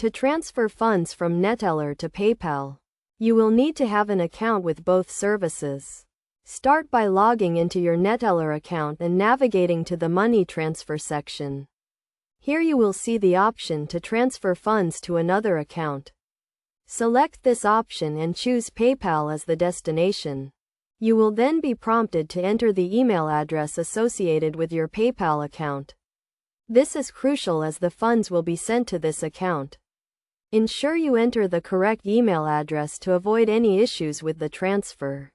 To transfer funds from Neteller to PayPal, you will need to have an account with both services. Start by logging into your Neteller account and navigating to the Money Transfer section. Here you will see the option to transfer funds to another account. Select this option and choose PayPal as the destination. You will then be prompted to enter the email address associated with your PayPal account. This is crucial as the funds will be sent to this account. Ensure you enter the correct email address to avoid any issues with the transfer.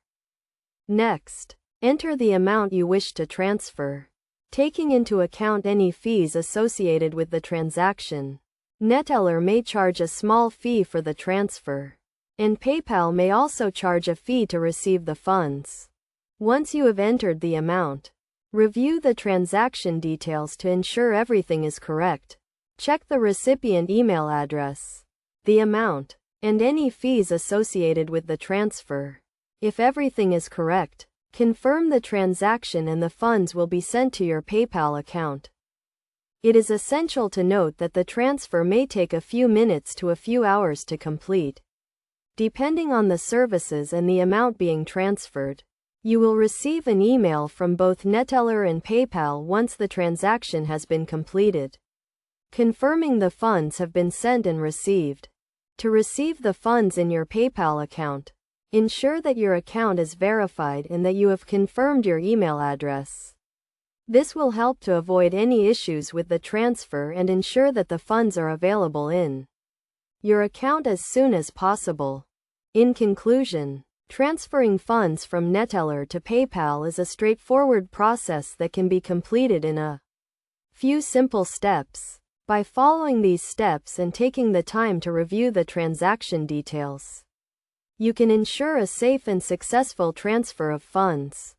Next, enter the amount you wish to transfer, taking into account any fees associated with the transaction. Neteller may charge a small fee for the transfer, and PayPal may also charge a fee to receive the funds. Once you have entered the amount, review the transaction details to ensure everything is correct. Check the recipient email address, the amount, and any fees associated with the transfer. If everything is correct, confirm the transaction and the funds will be sent to your PayPal account. It is essential to note that the transfer may take a few minutes to a few hours to complete. Depending on the services and the amount being transferred, you will receive an email from both Neteller and PayPal once the transaction has been completed, confirming the funds have been sent and received. To receive the funds in your PayPal account, ensure that your account is verified and that you have confirmed your email address. This will help to avoid any issues with the transfer and ensure that the funds are available in your account as soon as possible. In conclusion, transferring funds from Neteller to PayPal is a straightforward process that can be completed in a few simple steps. By following these steps and taking the time to review the transaction details, you can ensure a safe and successful transfer of funds.